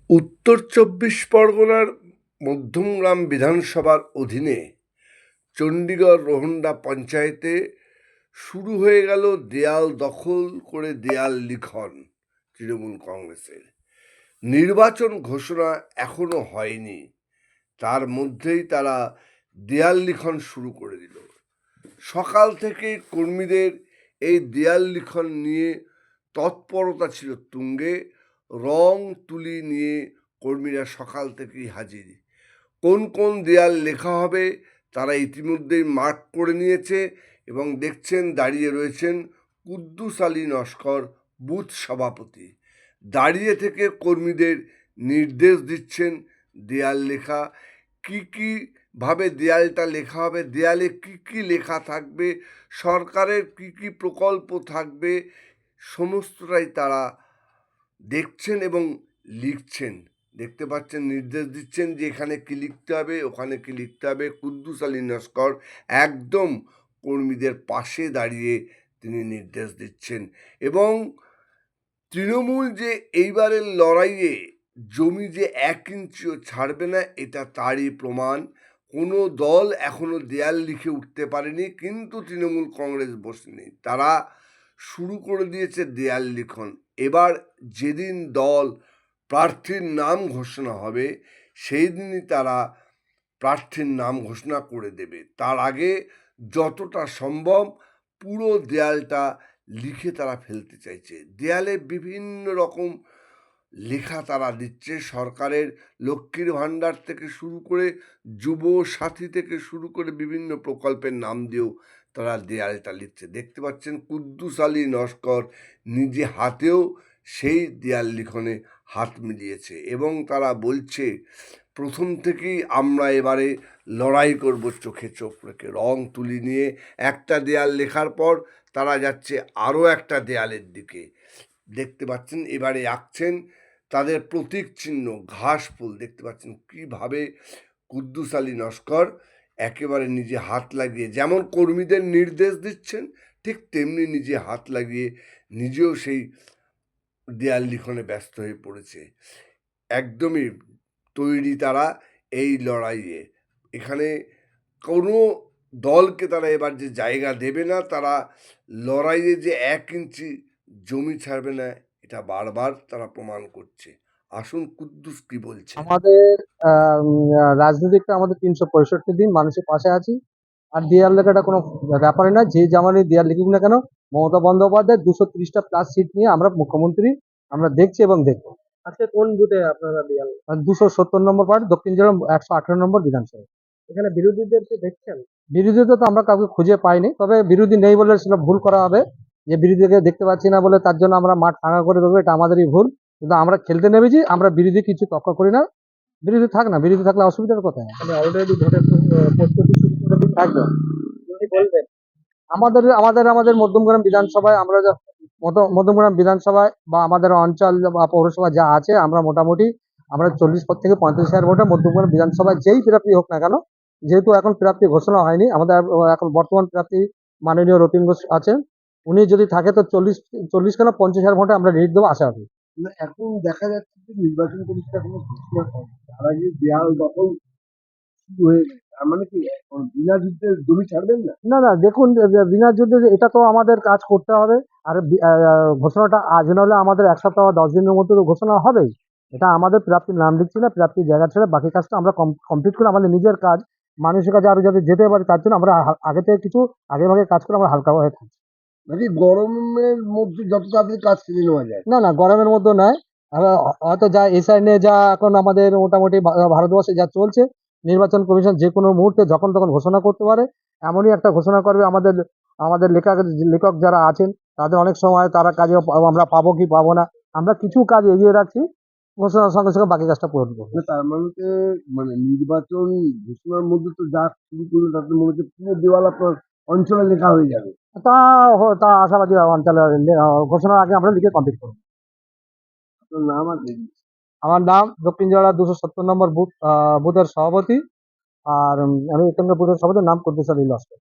উত্তর চব্বিশ পরগনার মধ্যমগ্রাম বিধানসভার অধীনে চণ্ডীগড় রোহন্ডা পঞ্চায়েতে শুরু হয়ে গেল দেয়াল দখল করে দেয়াল লিখন তৃণমূল কংগ্রেসের। নির্বাচন ঘোষণা এখনো হয়নি, তার মধ্যেই তারা দেয়াল লিখন শুরু করে দিল। সকাল থেকে কর্মীদের এই দেয়াল লিখন নিয়ে তৎপরতা ছিল তুঙ্গে। রং তুলি নিয়ে কর্মীরা সকাল থেকেই হাজির। কোন কোন দেয়াল লেখা হবে তারা ইতিমধ্যেই মার্ক করে নিয়েছে এবং দেখছেন দাঁড়িয়ে রয়েছেন কুদ্দুস আলী নস্কর, বুথ সভাপতি। দাঁড়িয়ে থেকে কর্মীদের নির্দেশ দিচ্ছেন দেয়াল লেখা, কী ভাবে দেয়ালটা লেখা হবে, দেয়ালে কি লেখা থাকবে, সরকারের কি প্রকল্প থাকবে, সমস্তটাই তারা দেখছেন এবং লিখছেন। দেখতে পাচ্ছেন, নির্দেশ দিচ্ছেন যে এখানে কি লিখতে হবে, ওখানে কি লিখতে হবে। কুদ্দুস আলী নস্কর একদম কর্মীদের পাশে দাঁড়িয়ে তিনি নির্দেশ দিচ্ছেন। এবং তৃণমূল যে এইবারের লড়াইয়ে জমি যে 1 ইঞ্চিও ছাড়বে না, এটা তারই প্রমাণ। কোনো দল এখনো দেয়াল লিখে উঠতে পারেনি, কিন্তু তৃণমূল কংগ্রেস বসেনি, তারা শুরু করে দিয়েছে দেয়াল লিখন। এবার যেদিন দল প্রার্থীর নাম ঘোষণা হবে সেই দিনই তারা প্রার্থীর নাম ঘোষণা করে দেবে। তার আগে যতটা সম্ভব পুরো দেয়ালটা লিখে তারা ফেলতে চাইছে। দেয়ালে বিভিন্ন রকম লেখা তারা দিচ্ছে, সরকারের লক্ষ্মীর ভাণ্ডার থেকে শুরু করে যুব সাথী থেকে শুরু করে বিভিন্ন প্রকল্পের নাম দিয়েও তারা দেয়ালটা লিখছে। দেখতে পাচ্ছেন কুদ্দুস আলী নস্কর নিজে হাতেও সেই দেয়াল লিখনে হাত মিলিয়েছে এবং তারা বলছে প্রথম থেকেই আমরা এবারে লড়াই করব চোখে চোখ রেখে। রং তুলি নিয়ে একটা দেয়াল লেখার পর তারা যাচ্ছে আরও একটা দেয়ালের দিকে। দেখতে পাচ্ছেন এবারে আঁকছেন তাদের প্রতীক চিহ্ন ঘাস ফুল। দেখতে পাচ্ছেন কীভাবে কুদ্দুস আলী নস্কর একেবারে নিজে হাত লাগিয়ে, যেমন কর্মীদের নির্দেশ দিচ্ছেন ঠিক তেমনি নিজে হাত লাগিয়ে নিজেও সেই দেয়াল লিখনে ব্যস্ত হয়ে পড়েছে। একদমই তৈরি তারা এই লড়াইয়ে। এখানে কোনো দলকে তারা এবার যে জায়গা দেবে না, তারা লড়াইয়ে যে 1 ইঞ্চি জমি ছাড়বে না, এটা বারবার তারা প্রমাণ করছে। আসুন কুদ্দুস কি বলছে। আমাদের রাজনীতিটা আমাদের 365 দিন মানুষের পাশে আছি। আর দেয়াল লেখাটা কোনো ব্যাপারই না, যে যেমনই দেয়াল লিখুক না কেন। মমতা বন্দ্যোপাধ্যায় 230টা প্লাস সিট নিয়ে আমরা মুখ্যমন্ত্রী, আমরা দেখছি এবং দেখবো। আজকে কোন বুথে আপনারা দেয়াল? 270 নম্বর ওয়ার্ড, দক্ষিণ জেলা 118 নম্বর বিধানসভা। এখানে বিরোধীদেরকে দেখছেন? বিরোধীদের তো আমরা কাউকে খুঁজে পাইনি, তবে বিরোধী নেই বলে সেটা ভুল করা হবে। যে বিরোধীকে দেখতে পাচ্ছি না বলে তার জন্য আমরা মাঠ ফাঁকা করে দেবো, এটা আমাদেরই ভুল। কিন্তু আমরা খেলতে নেমেছি, আমরা বিরোধী কিছু তক্ক করি না। বিরোধী থাক না, বিরোধী থাকলে অসুবিধার কোথায়? মানে অলরেডি ভোটের প্রস্তুতি শুরু করে দিচ্ছেন। একদম। যদি বলবেন আমাদের আমাদের আমাদের মধ্যমগ্রাম বিধানসভায় আমরা মধ্যমগ্রাম বিধানসভায় বা আমাদের অঞ্চল বা পৌরসভা যা আছে, আমরা মোটামুটি আমরা 40 থেকে 35,000 ভোটে মধ্যমগ্রাম বিধানসভায় যেই প্রার্থী হোক না কেন, যেহেতু এখন প্রার্থী ঘোষণা হয়নি, আমাদের এখন বর্তমান প্রার্থী মাননীয় রতিন ঘোষ আছেন। উনি যদি থাকে তো 40 কেন 50,000 ভোটে আমরা লিড দেবো, আশা করি। এখন দেখা যাচ্ছে যে নির্বাচন কমিশন এখনো ঘোষণা করেনি, তার আগে দেয়াল দখল শুরু হয়ে গেছে। তার মানে কি এখন বিনা যুদ্ধে জমি ছাড়বেন না? না না, দেখুন, বিনা যুদ্ধে এটা তো আমাদের কাজ করতে হবে। আর ঘোষণাটা আজ নাহলে আমাদের 1 সপ্তাহ বা 10 দিনের মধ্যে তো ঘোষণা হবেই। এটা আমাদের প্রাপ্তির নাম লিখছি না, প্রাপ্তির জায়গা ছেড়ে বাকি কাজটা আমরা কমপ্লিট করে আমাদের নিজের কাজ, মানুষের কাছে আরো যাতে যেতে পারি তার জন্য আমরা আগে থেকে কিছু আগে ভাগে কাজ করে আমরা হালকা হয়ে থাকি। মানে গরমের মধ্যে যত তাড়াতাড়ি কাজ ফিরে নেওয়া যায়। না না, গরমের মধ্যে নয়। হয়তো যা এসআই নিয়ে যা এখন আমাদের মোটামুটি ভারতবর্ষে যা চলছে, নির্বাচন কমিশন যে কোনো মুহূর্তে যখন তখন ঘোষণা করতে পারে। এমনই একটা ঘোষণা করবে। আমাদের আমাদের লেখক যারা আছেন তাদের অনেক সময় তারা কাজে আমরা পাবো কি পাবো না, আমরা কিছু কাজ এগিয়ে রাখছি, ঘোষণার সঙ্গে সঙ্গে বাকি কাজটা পূরণ করবো। তার মানে নির্বাচন ঘোষণার মধ্যে তো যা শুরু করলো তাতে মনে হচ্ছে পুরো দেওয়াল আপনার অঞ্চলে লেখা হয়ে যাবে। তা তা আশাবাদী অঞ্চলে ঘোষণার আগে আমরা লিখে কমপ্লিট করবো। আপনার নাম আছে? আমার নাম দক্ষিণ জেলা 270 নম্বর বুথের সভাপতি। আর আমি এখানকার বুথের সভাপতির নাম কুদ্দুস আলী লস্কর।